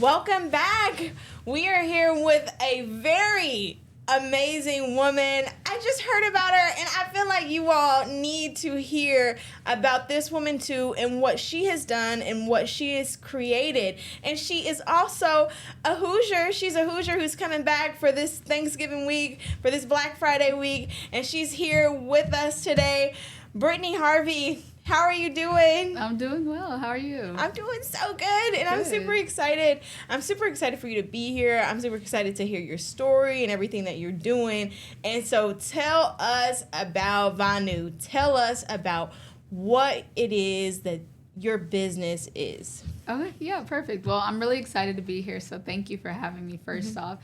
Welcome back. We are here with a very amazing woman. I just heard about her, and I feel like you all need to hear about this woman too, and what she has done and what she has created. And she is also a Hoosier. She's a Hoosier who's coming back for this Thanksgiving week, for this Black Friday week, and she's here with us today. Brittany Harvey, how are you doing? I'm doing well. How are you? I'm doing so good, and I'm super excited. I'm super excited for you to be here. I'm super excited to hear your story and everything that you're doing. And so tell us about Vonu. Tell us about what it is that your business is. Okay, yeah, perfect. Well, I'm really excited to be here, so thank you for having me first off.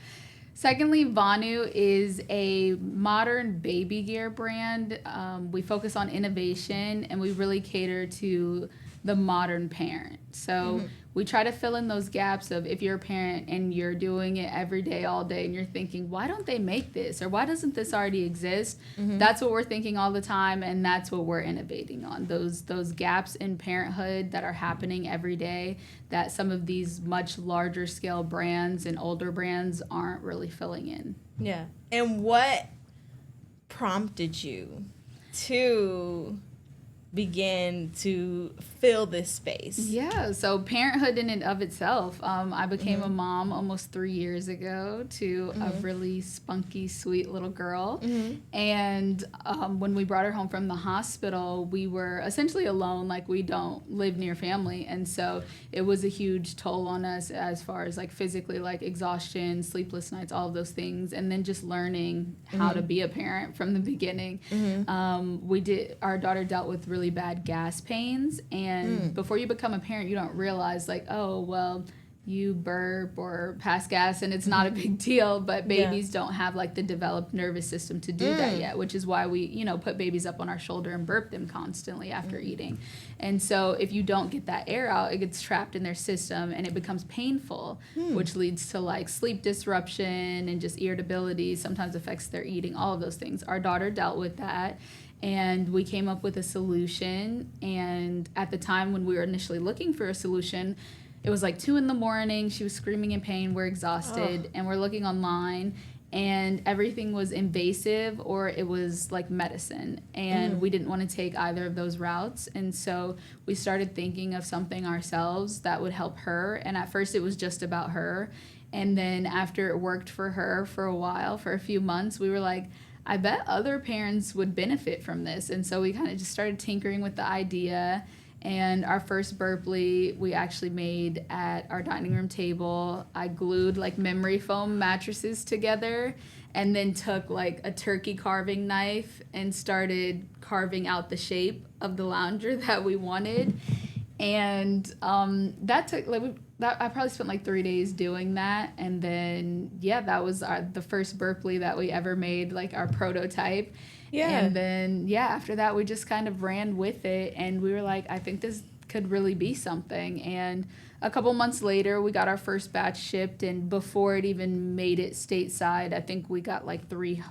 Secondly, Vonu is a modern baby gear brand. We focus on innovation, and we really cater to the modern parent. So we try to fill in those gaps of if you're a parent and you're doing it every day, all day, and you're thinking, why don't they make this? Or why doesn't this already exist? That's what we're thinking all the time, and that's what we're innovating on. Those gaps in parenthood that are happening every day that some of these much larger scale brands and older brands aren't really filling in. Yeah. And what prompted you to begin to fill this space? Yeah, so parenthood in and of itself. I became a mom almost 3 years ago to a really spunky, sweet little girl. And when we brought her home from the hospital, we were essentially alone, like we don't live near family. And so it was a huge toll on us as far as like physically, like exhaustion, sleepless nights, all of those things. And then just learning how to be a parent from the beginning. Our daughter dealt with really bad gas pains, and before you become a parent you don't realize like, oh well, you burp or pass gas and it's not a big deal, but babies don't have like the developed nervous system to do that yet, which is why we put babies up on our shoulder and burp them constantly after eating. And so if you don't get that air out, it gets trapped in their system and it becomes painful, which leads to like sleep disruption and just irritability, sometimes affects their eating, all of those things. Our daughter dealt with that, and we came up with a solution. And at the time when we were initially looking for a solution, it was like 2 a.m. She was screaming in pain. We're exhausted. And we're looking online, and everything was invasive or it was like medicine. And we didn't want to take either of those routes. And so we started thinking of something ourselves that would help her. And at first it was just about her. And then after it worked for her for a while, for a few months, we were like, I bet other parents would benefit from this. And so we kind of just started tinkering with the idea. And our first Burplee we actually made at our dining room table. I glued like memory foam mattresses together and then took like a turkey carving knife and started carving out the shape of the lounger that we wanted. And that took I probably spent like 3 days doing that. And then, that was the first Burplee that we ever made, like our prototype. Yeah. And then, after that, we just kind of ran with it. And we were like, I think this could really be something. And a couple months later, we got our first batch shipped. And before it even made it stateside, I think we got like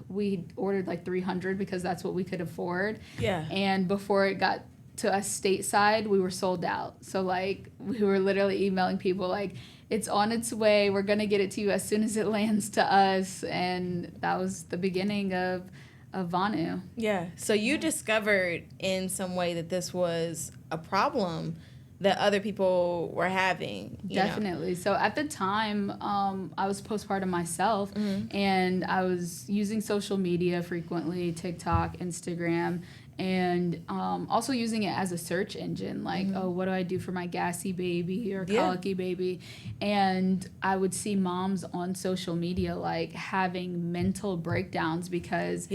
we ordered like 300 because that's what we could afford. Yeah. And before it got to us stateside, we were sold out. So like we were literally emailing people like, it's on its way, we're gonna get it to you as soon as it lands to us. And that was the beginning of Vonu. Yeah. So you discovered in some way that this was a problem that other people were having. Definitely. So at the time, I was postpartum myself, and I was using social media frequently, TikTok, Instagram, and also using it as a search engine, like, oh, what do I do for my gassy baby or colicky baby? And I would see moms on social media, like, having mental breakdowns because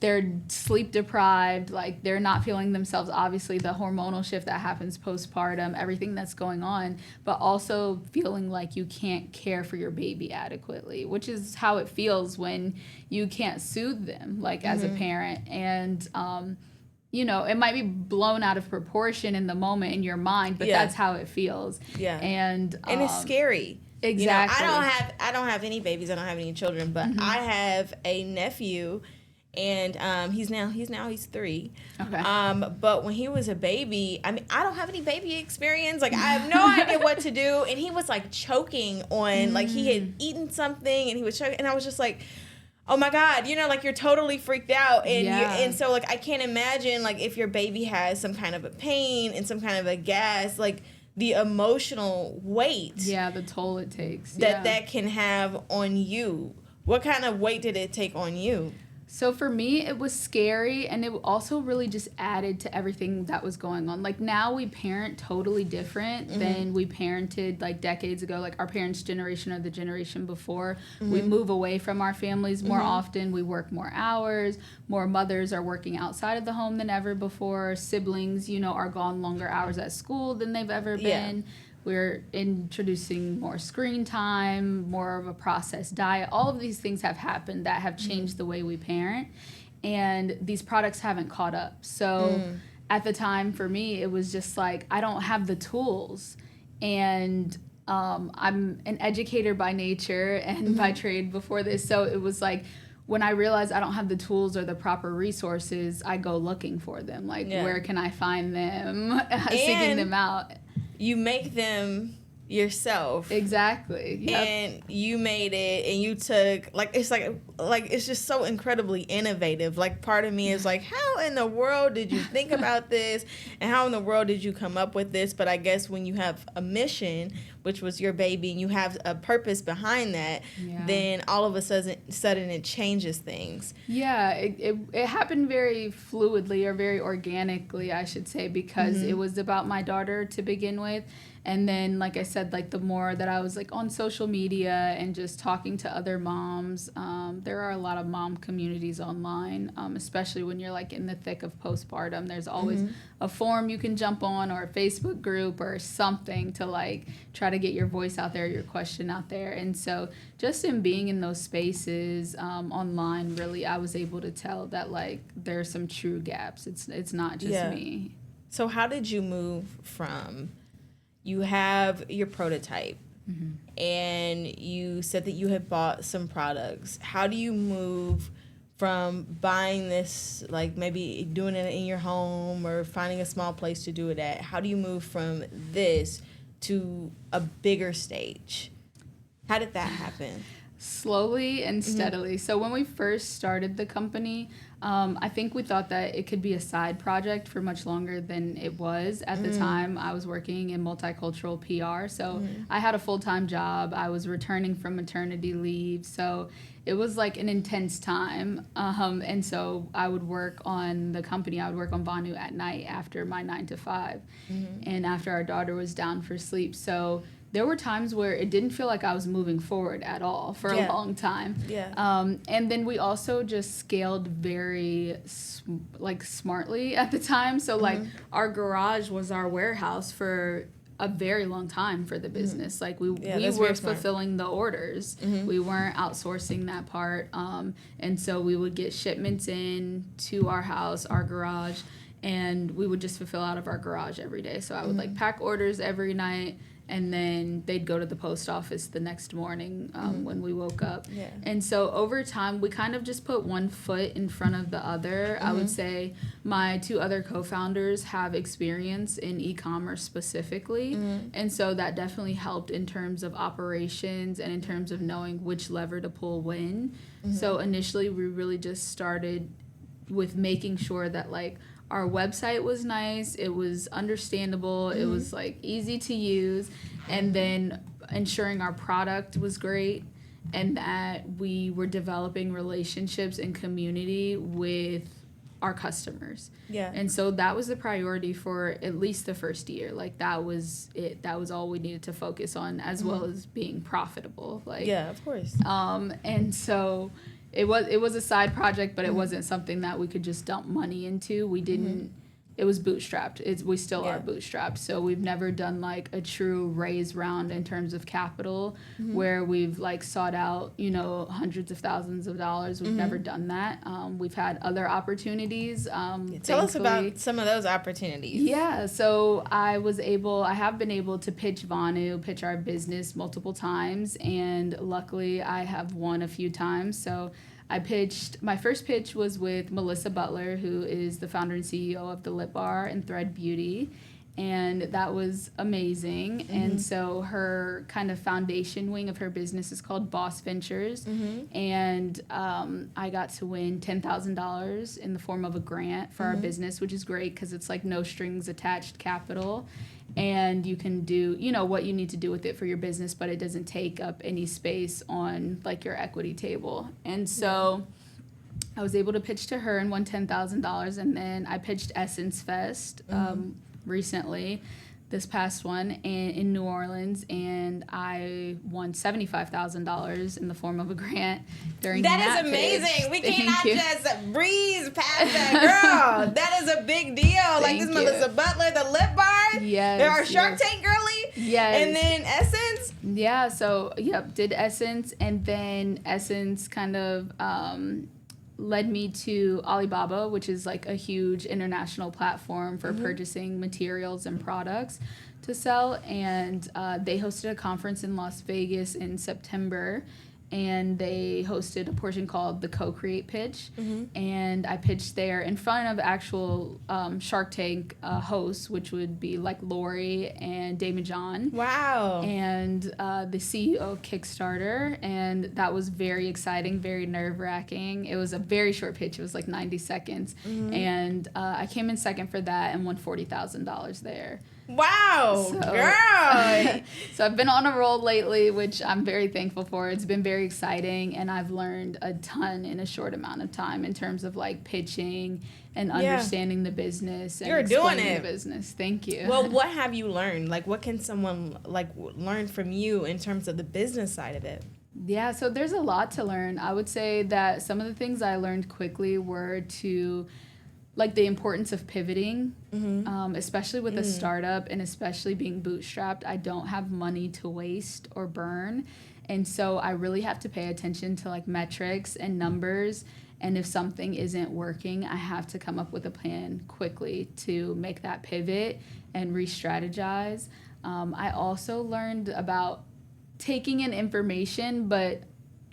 they're sleep deprived, like, they're not feeling themselves, obviously, the hormonal shift that happens postpartum, everything that's going on, but also feeling like you can't care for your baby adequately, which is how it feels when you can't soothe them, like, as a parent. And, it might be blown out of proportion in the moment in your mind, but that's how it feels. Yeah. And it's scary. Exactly. I don't have any babies. I don't have any children, but I have a nephew, And he's 3. Okay. But when he was a baby, I mean, I don't have any baby experience. Like, I have no idea what to do. And he was like choking on, like, he had eaten something and he was choking. And I was just like, oh my God, like you're totally freaked out. And and so like, I can't imagine like if your baby has some kind of a pain and some kind of a gas, like the emotional weight. Yeah, the toll it takes. That can have on you. What kind of weight did it take on you? So for me, it was scary, and it also really just added to everything that was going on. Like, now we parent totally different than we parented, like, decades ago. Like, our parents' generation or the generation before. We move away from our families more often. We work more hours. More mothers are working outside of the home than ever before. Siblings, are gone longer hours at school than they've ever been. We're introducing more screen time, more of a processed diet. All of these things have happened that have changed the way we parent, and these products haven't caught up. So at the time, for me, it was just like, I don't have the tools, and I'm an educator by nature and by trade before this. So it was like, when I realized I don't have the tools or the proper resources, I go looking for them. Like, where can I find them? Seeking them out. You make them yourself. Exactly. Yep. And you made it, and you took, it's just so incredibly innovative. Like, part of me is like, how in the world did you think about this? And how in the world did you come up with this? But I guess when you have a mission, which was your baby, and you have a purpose behind that, then all of a sudden it changes things. Yeah, it happened very fluidly, or very organically, I should say, because it was about my daughter to begin with. And then, like I said, like, the more that I was, like, on social media and just talking to other moms, there are a lot of mom communities online, especially when you're, like, in the thick of postpartum. There's always a forum you can jump on, or a Facebook group or something to, like, try to get your voice out there, your question out there. And so just in being in those spaces online, really, I was able to tell that, like, there are some true gaps. It's not just me. So how did you move from... You have your prototype, and you said that you had bought some products. How do you move from buying this, like maybe doing it in your home or finding a small place to do it at? How do you move from this to a bigger stage? How did that happen? Slowly and steadily. So when we first started the company, I think we thought that it could be a side project for much longer than it was. At the time, I was working in multicultural PR, so I had a full-time job. I was returning from maternity leave, so it was like an intense time. And so I would work on the company. I would work on Vonu at night after my 9 to 5, and after our daughter was down for sleep. So there were times where it didn't feel like I was moving forward at all for a long time. And then we also just scaled very smartly at the time. So like our garage was our warehouse for a very long time for the business. Like we were fulfilling the orders. We weren't outsourcing that part. And so we would get shipments in to our house, our garage, and we would just fulfill out of our garage every day. So I would like pack orders every night, and then they'd go to the post office the next morning when we woke up. And so over time, we kind of just put one foot in front of the other. I would say my 2 other co-founders have experience in e-commerce specifically. And so that definitely helped in terms of operations and in terms of knowing which lever to pull when. So initially, we really just started with making sure that like our website was nice, it was understandable, it was like easy to use, and then ensuring our product was great, and that we were developing relationships and community with our customers. And so that was the priority for at least the first year. Like that was it. That was all we needed to focus on, as well as being profitable. Like of course. And so it was a side project, but it wasn't something that we could just dump money into. We didn't. It was bootstrapped. We still are bootstrapped. So we've never done like a true raise round in terms of capital where we've like sought out, hundreds of thousands of dollars. We've never done that. We've had other opportunities. Tell us about some of those opportunities. Yeah. So I have been able to pitch Vonu, pitch our business multiple times. And luckily I have won a few times. So My first pitch was with Melissa Butler, who is the founder and CEO of The Lip Bar and Thread Beauty. And that was amazing. Mm-hmm. And so her kind of foundation wing of her business is called Boss Ventures. Mm-hmm. And I got to win $10,000 in the form of a grant for our business, which is great because it's like no strings attached capital. And you can do, what you need to do with it for your business, but it doesn't take up any space on like your equity table. And so I was able to pitch to her and won $10,000. And then I pitched Essence Fest recently, this past one in New Orleans, and I won $75,000 in the form of a grant during that is amazing. Pitch. We cannot just breeze past that, girl. That is a big deal. Like this Melissa Butler, the Lip Bar. Yes. There are Shark Tank girly. Yes. And then Essence. Yeah. So did Essence, and then Essence kind of led me to Alibaba, which is like a huge international platform for purchasing materials and products to sell. And they hosted a conference in Las Vegas in September, and they hosted a portion called the Co-Create Pitch. And I pitched there in front of actual Shark Tank hosts, which would be like Lori and Damon John. Wow. And the CEO of Kickstarter. And that was very exciting, very nerve-wracking. It was a very short pitch. It was like 90 seconds. And I came in second for that and won $40,000 there. Wow, girl. So I've been on a roll lately, which I'm very thankful for. It's been very exciting, and I've learned a ton in a short amount of time in terms of like pitching and understanding the business and You're doing explaining it. the business. Thank you. Well, what have you learned? Like, what can someone like learn from you in terms of the business side of it? Yeah, so there's a lot to learn. I would say that some of the things I learned quickly were to like the importance of pivoting, especially with a startup and especially being bootstrapped. I don't have money to waste or burn. And so I really have to pay attention to like metrics and numbers. And if something isn't working, I have to come up with a plan quickly to make that pivot and re-strategize. I also learned about taking in information, but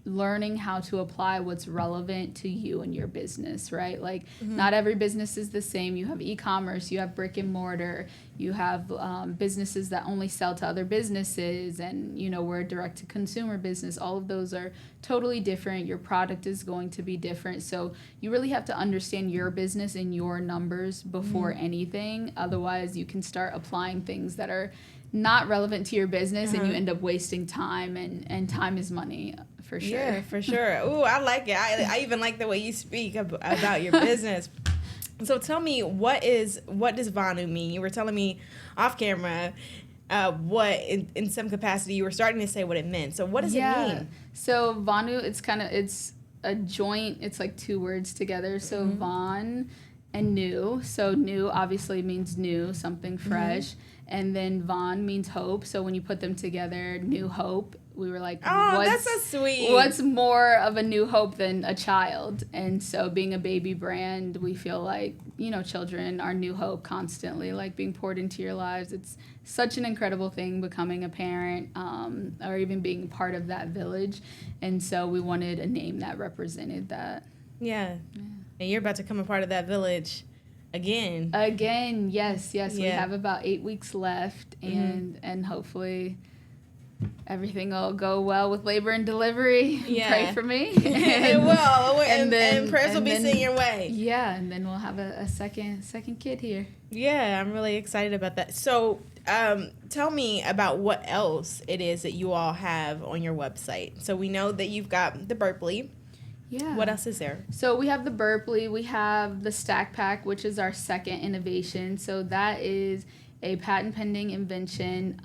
learning how to apply what's relevant to you and your business, right? Like not every business is the same. You have e-commerce, you have brick and mortar, you have businesses that only sell to other businesses, and we're a direct-to-consumer business. All of those are totally different. Your product is going to be different. So you really have to understand your business and your numbers before anything. Otherwise, you can start applying things that are not relevant to your business and you end up wasting time, and time is money. For sure. Yeah, for sure. Ooh, I like it. I even like the way you speak about your business. So tell me, what does Vonu mean? You were telling me off camera what in some capacity you were starting to say what it meant. So what does it mean? So Vonu, it's a joint, it's like two words together. So Von and new. So new obviously means new, something fresh. And then Von means hope. So when you put them together, new hope, we were like, that's so sweet. What's more of a new hope than a child? And so being a baby brand, we feel like, children are new hope constantly, like being poured into your lives. It's such an incredible thing becoming a parent, or even being part of that village. And so we wanted a name that represented that. Yeah. And you're about to become a part of that village again. Yes. We have about 8 weeks left, and hopefully everything will go well with labor and delivery. Yeah. Pray for me. It will. And prayers will be sent your way. Yeah, and then we'll have a second kid here. Yeah, I'm really excited about that. So tell me about what else it is that you all have on your website. So we know that you've got the Burplee. Yeah. What else is there? So we have the Burplee. We have the Stack Pack, which is our second innovation. So that is a patent pending invention.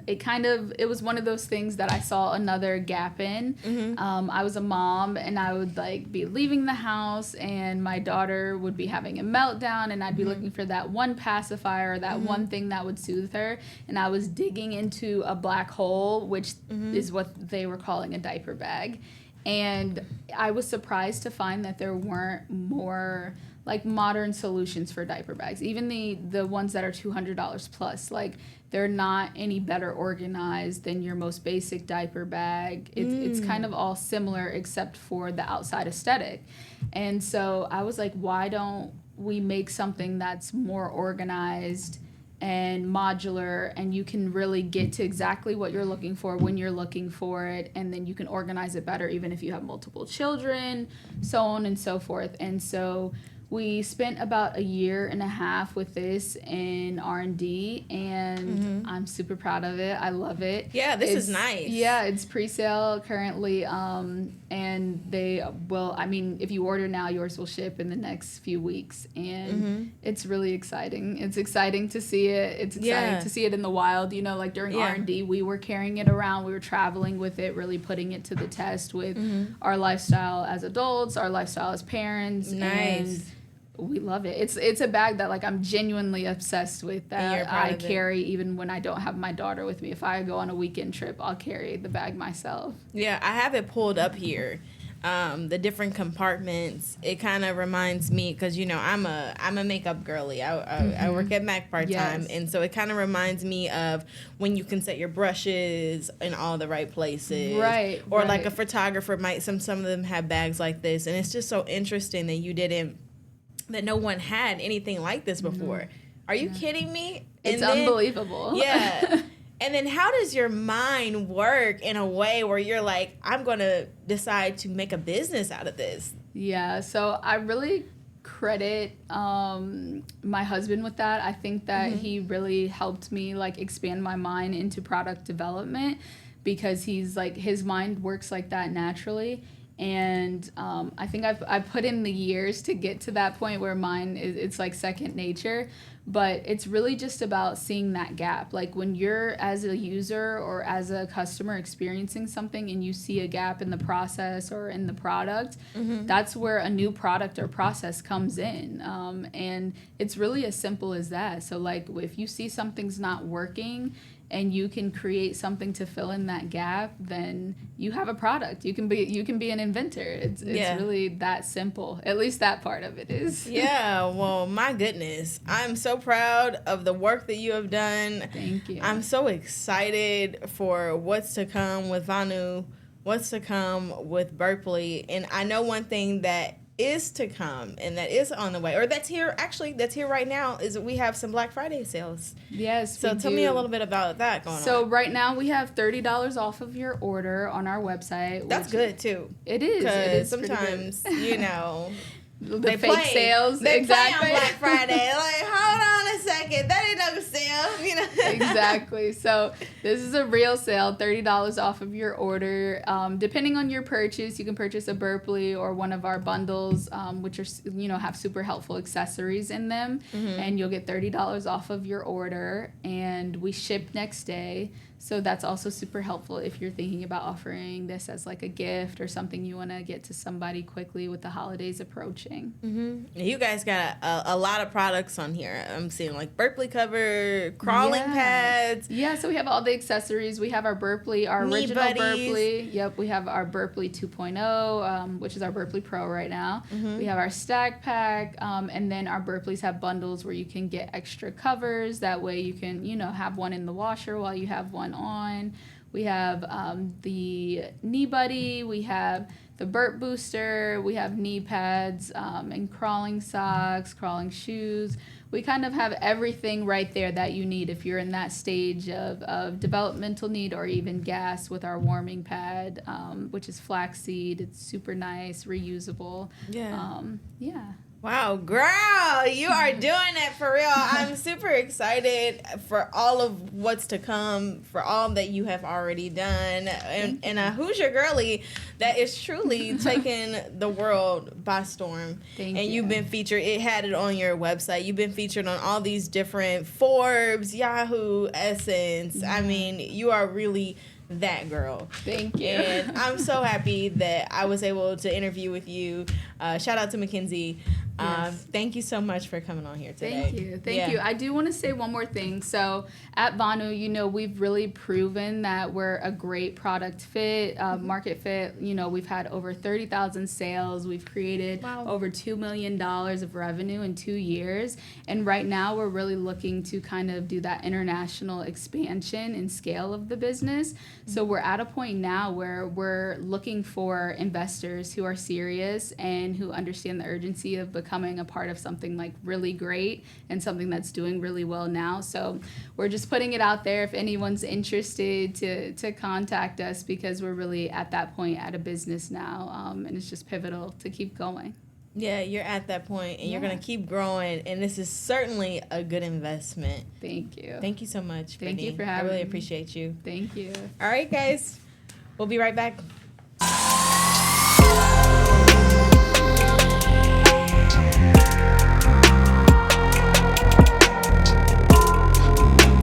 It was one of those things that I saw another gap in. I was a mom, and I would be leaving the house, and my daughter would be having a meltdown, and I'd be looking for that one pacifier, or that one thing that would soothe her. And I was digging into a black hole, which is what they were calling a diaper bag. And I was surprised to find that there weren't more like modern solutions for diaper bags. Even the ones that are $200 plus, like they're not any better organized than your most basic diaper bag. It's kind of all similar except for the outside aesthetic. And so I was like, why don't we make something that's more organized and modular, and you can really get to exactly what you're looking for when you're looking for it, and then you can organize it better even if you have multiple children, so on and so forth. And so we spent about 1.5 years with this in R&D, and I'm super proud of it. I love it. Yeah, this is nice. Yeah, it's pre-sale currently, and they will, I mean, if you order now, yours will ship in the next few weeks, and it's really exciting. It's exciting to see it. It's exciting to see it in the wild. You know, like during R&D, we were carrying it around. We were traveling with it, really putting it to the test with our lifestyle as adults, our lifestyle as parents. Nice. And we love it. It's a bag that like I'm genuinely obsessed with, that I carry even when I don't have my daughter with me. If I go on a weekend trip, I'll carry the bag myself. Yeah, I have it pulled up here. The different compartments. It kind of reminds me, because you know I'm a makeup girly. I work at MAC part-time, and so it kind of reminds me of when you can set your brushes in all the right places, right? Or like a photographer might. Some of them have bags like this, and it's just so interesting that no one had anything like this before. Are you kidding me? It's unbelievable. Yeah. And then how does your mind work in a way where you're like, I'm going to decide to make a business out of this? Yeah, so I really credit my husband with that. I think that he really helped me like expand my mind into product development, because he's like, his mind works like that naturally. And I think I've put in the years to get to that point where mine it's like second nature. But it's really just about seeing that gap. Like when you're as a user or as a customer experiencing something and you see a gap in the process or in the product, that's where a new product or process comes in. And it's really as simple as that. So like if you see something's not working and you can create something to fill in that gap, then you have a product. You can be an inventor. It's really that simple. At least that part of it is. Yeah, well, my goodness. I'm so proud of the work that you have done. Thank you. I'm so excited for what's to come with Vonu, what's to come with Burplee. And I know one thing that is to come and that is on the way, or that's here right now, is we have some Black Friday sales. Yes. So tell me a little bit about that going on. So right now we have $30 off of your order on our website. That's good too. It is. Because sometimes, you know, the fake sales. They exactly. play on Black Friday. Like, hold on a second, that ain't no sale. You know. Exactly. So this is a real sale, $30 off of your order. Depending on your purchase, you can purchase a Burplee or one of our bundles, which are have super helpful accessories in them, and you'll get $30 off of your order. And we ship next day. So that's also super helpful if you're thinking about offering this as like a gift or something you want to get to somebody quickly with the holidays approaching. You guys got a lot of products on here. I'm seeing like Burplee cover, crawling pads. Yeah, so we have all the accessories. We have our Burplee, our Knee original buddies. Burplee. Yep, we have our Burplee 2.0, which is our Burplee Pro right now. We have our stack pack, and then our Burplees have bundles where you can get extra covers. That way you can, have one in the washer while you have one on. We have the knee buddy, we have the burp booster, we have knee pads, and crawling socks, crawling shoes. We kind of have everything right there that you need if you're in that stage of developmental need or even gas, with our warming pad, which is flaxseed. It's super nice, reusable. Yeah. Wow, girl, you are doing it for real. I'm super excited for all of what's to come, for all that you have already done. And who's your girlie that is truly taking the world by storm. Thank and you. You've been featured. It had it on your website. You've been featured on all these different Forbes, Yahoo, Essence. I mean, you are really that girl. Thank you. And I'm so happy that I was able to interview with you. Shout out to Mackenzie. Yes. Thank you so much for coming on here today. Thank you. I do want to say one more thing. So at Vonu, we've really proven that we're a great product fit, market fit. We've had over 30,000 sales. We've created over $2 million of revenue in 2 years. And right now we're really looking to kind of do that international expansion and scale of the business. So we're at a point now where we're looking for investors who are serious and who understand the urgency of becoming a part of something like really great and something that's doing really well now. So we're just putting it out there if anyone's interested to contact us, because we're really at that point at a business now, and it's just pivotal to keep going. Yeah, you're at that point, and you're going to keep growing, and this is certainly a good investment. Thank you. Thank you so much, Thank Brittany. you for having me. I really appreciate you. Thank you. All right, guys. We'll be right back.